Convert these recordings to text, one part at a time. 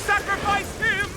Sacrifice him!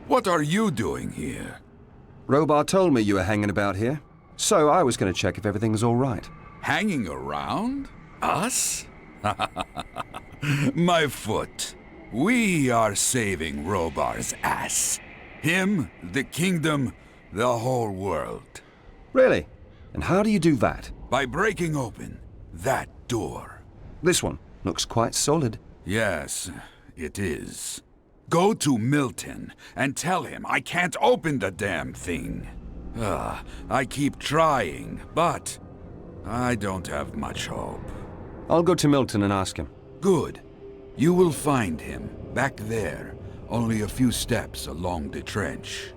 What are you doing here? Robar told me you were hanging about here, so I was going to check if everything's all right. Hanging around? Us? My foot. We are saving Robar's ass. Him, the kingdom, the whole world. Really? And how do you do that? By breaking open that door. This one looks quite solid. Yes, it is. Go to Milton and tell him I can't open the damn thing. I keep trying, but I don't have much hope. I'll go to Milton and ask him. Good. You will find him back there, only a few steps along the trench.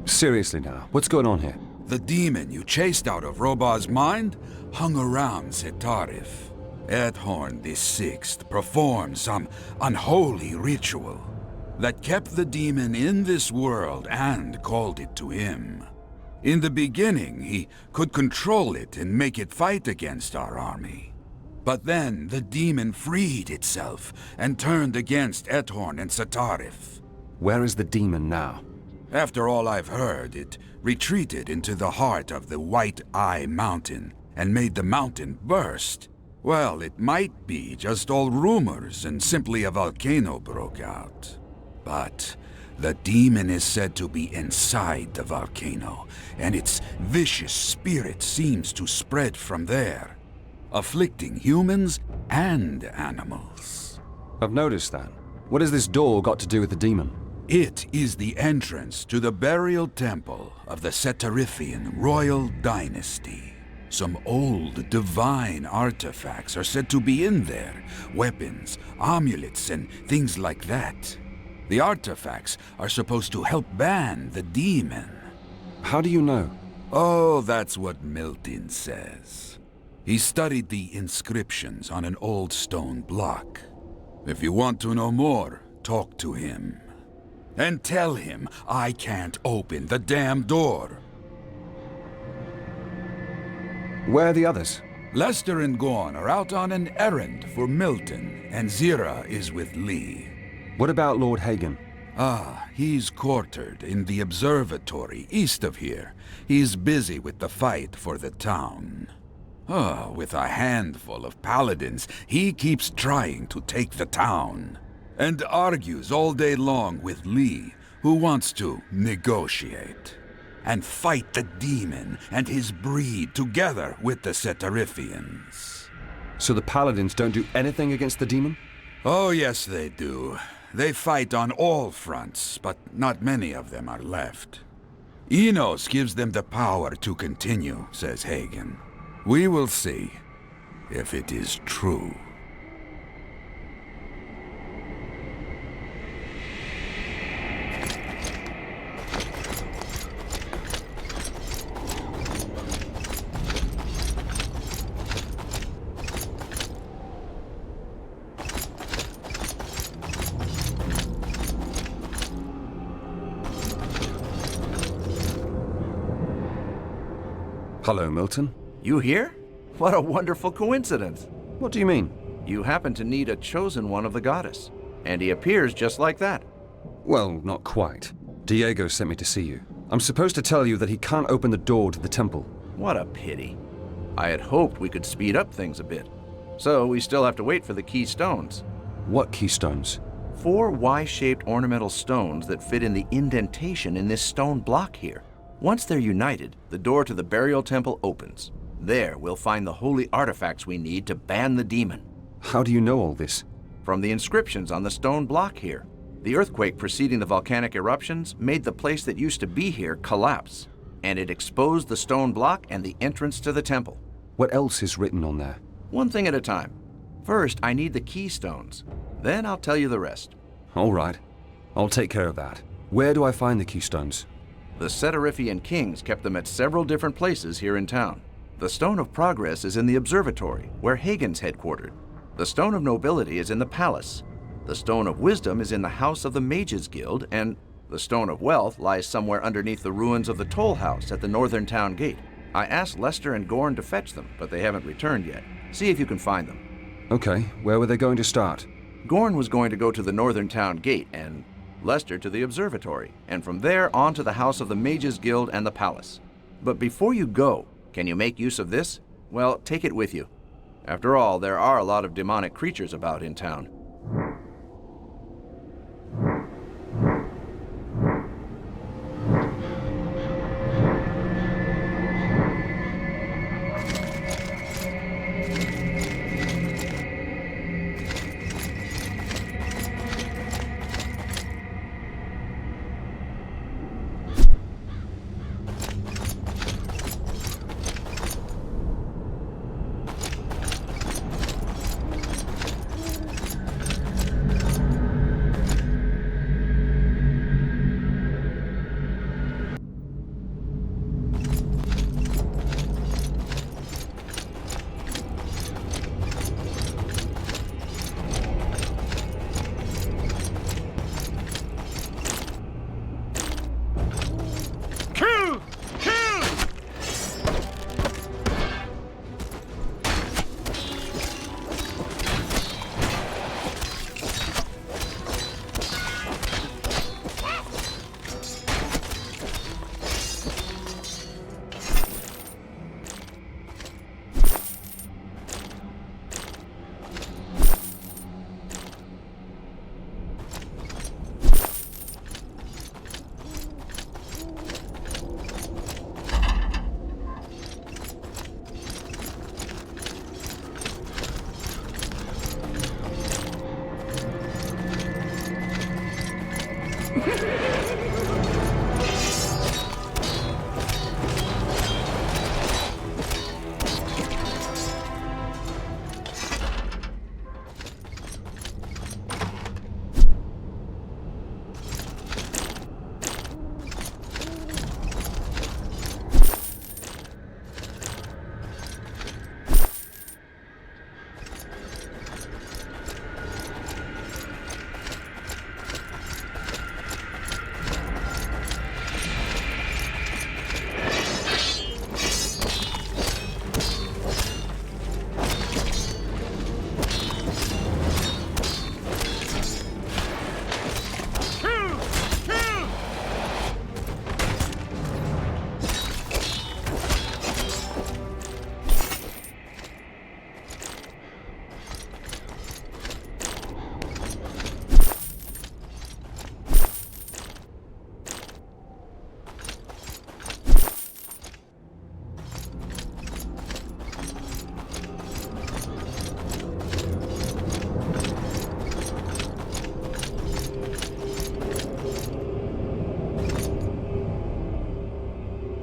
Seriously now, what's going on here? The demon you chased out of Robar's mind hung around Setarrif. Ethorn the Sixth performed some unholy ritual that kept the demon in this world and called it to him. In the beginning, he could control it and make it fight against our army. But then the demon freed itself and turned against Ethorn and Setarrif. Where is the demon now? After all I've heard, it retreated into the heart of the White Eye Mountain and made the mountain burst. Well, it might be just all rumors and simply a volcano broke out. But the demon is said to be inside the volcano, and its vicious spirit seems to spread from there, afflicting humans and animals. I've noticed that. What has this door got to do with the demon? It is the entrance to the burial temple of the Setarrifian royal dynasty. Some old divine artifacts are said to be in there. Weapons, amulets, and things like that. The artifacts are supposed to help ban the demon. How do you know? Oh, that's what Milton says. He studied the inscriptions on an old stone block. If you want to know more, talk to him. And tell him I can't open the damn door. Where are the others? Lester and Gorn are out on an errand for Milton, and Zira is with Lee. What about Lord Hagen? He's quartered in the observatory east of here. He's busy with the fight for the town. With a handful of paladins, he keeps trying to take the town. And argues all day long with Lee, who wants to negotiate. And fight the demon and his breed together with the Setarrifians. So the paladins don't do anything against the demon? Oh, yes, they do. They fight on all fronts, but not many of them are left. Enos gives them the power to continue, says Hagen. We will see if it is true. Hello, Milton. You here? What a wonderful coincidence. What do you mean? You happen to need a chosen one of the goddess, and he appears just like that. Well, not quite. Diego sent me to see you. I'm supposed to tell you that he can't open the door to the temple. What a pity. I had hoped we could speed up things a bit. So we still have to wait for the key stones. What keystones? 4 Y-shaped ornamental stones that fit in the indentation in this stone block here. Once they're united, the door to the burial temple opens. There, we'll find the holy artifacts we need to ban the demon. How do you know all this? From the inscriptions on the stone block here. The earthquake preceding the volcanic eruptions made the place that used to be here collapse, and it exposed the stone block and the entrance to the temple. What else is written on there? One thing at a time. First, I need the keystones. Then I'll tell you the rest. All right. I'll take care of that. Where do I find the keystones? The Setarrifian kings kept them at several different places here in town. The Stone of Progress is in the observatory, where Hagen's headquartered. The Stone of Nobility is in the palace. The Stone of Wisdom is in the house of the Mages Guild, and the Stone of Wealth lies somewhere underneath the ruins of the toll house at the northern town gate. I asked Lester and Gorn to fetch them, but they haven't returned yet. See if you can find them. Okay, where were they going to start? Gorn was going to go to the northern town gate, and Lester to the observatory, and from there on to the house of the Mages Guild and the palace. But before you go, can you make use of this? Well, take it with you. After all, there are a lot of demonic creatures about in town.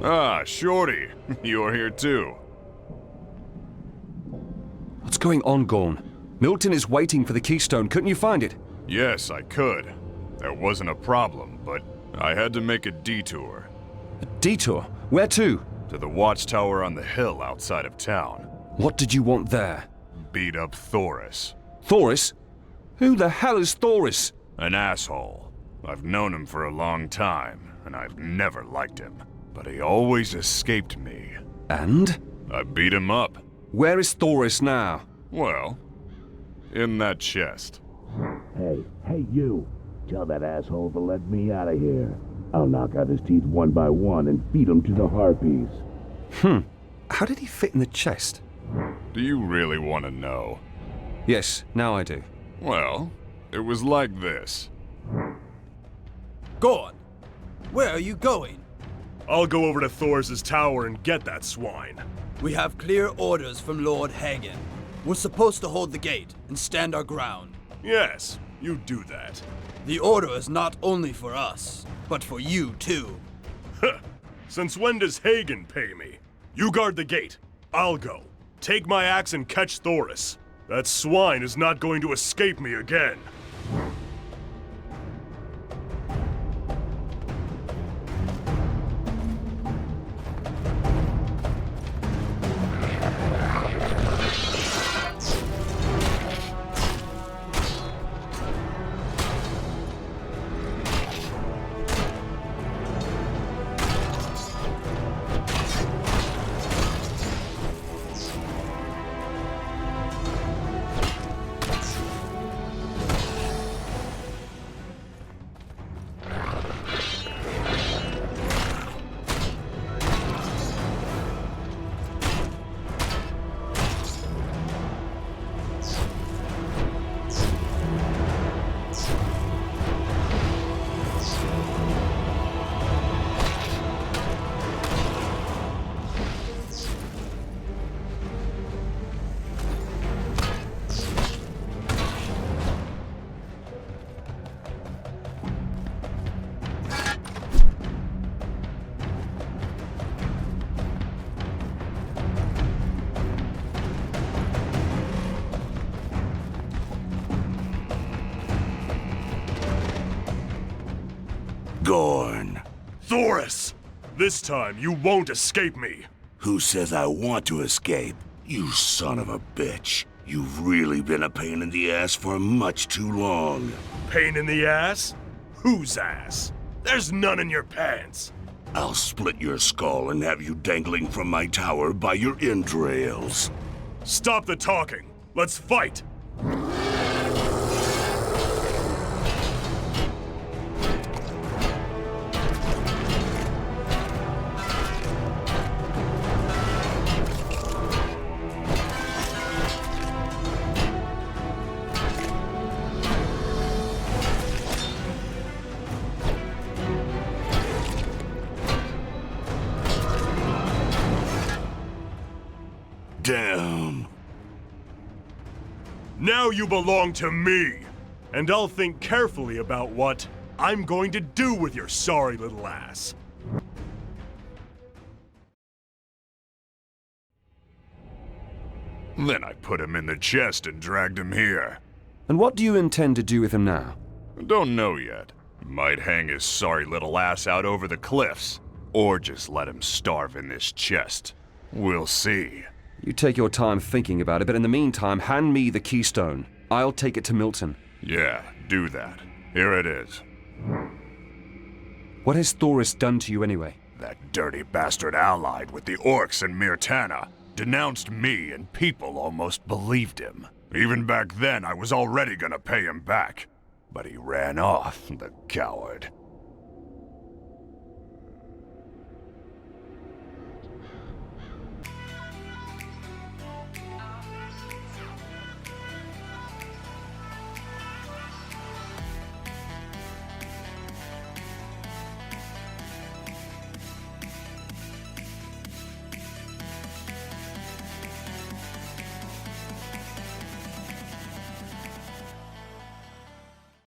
Ah, Shorty, you're here too. What's going on, Gorn? Milton is waiting for the keystone. Couldn't you find it? Yes, I could. There wasn't a problem, but I had to make a detour. A detour? Where to? To the watchtower on the hill outside of town. What did you want there? Beat up Thoris. Thoris? Who the hell is Thoris? An asshole. I've known him for a long time, and I've never liked him. But he always escaped me. And? I beat him up. Where is Thoris now? Well, in that chest. Hey, you. Tell that asshole to let me out of here. I'll knock out his teeth one by one and feed them to the harpies. How did he fit in the chest? Do you really want to know? Yes, now I do. Well, it was like this. Gorn, where are you going? I'll go over to Thoris's tower and get that swine. We have clear orders from Lord Hagen. We're supposed to hold the gate and stand our ground. Yes, you do that. The order is not only for us, but for you too. Since when does Hagen pay me? You guard the gate. I'll go. Take my axe and catch Thoris. That swine is not going to escape me again. Gorn. Thoris! This time, you won't escape me. Who says I want to escape? You son of a bitch. You've really been a pain in the ass for much too long. Pain in the ass? Whose ass? There's none in your pants. I'll split your skull and have you dangling from my tower by your entrails. Stop the talking. Let's fight. Damn. Now you belong to me, and I'll think carefully about what I'm going to do with your sorry little ass. Then I put him in the chest and dragged him here. And what do you intend to do with him now? Don't know yet. Might hang his sorry little ass out over the cliffs, or just let him starve in this chest. We'll see. You take your time thinking about it, but in the meantime, hand me the keystone. I'll take it to Milton. Yeah, do that. Here it is. What has Thoris done to you anyway? That dirty bastard allied with the orcs in Mirtana denounced me, and people almost believed him. Even back then, I was already gonna pay him back. But he ran off, the coward.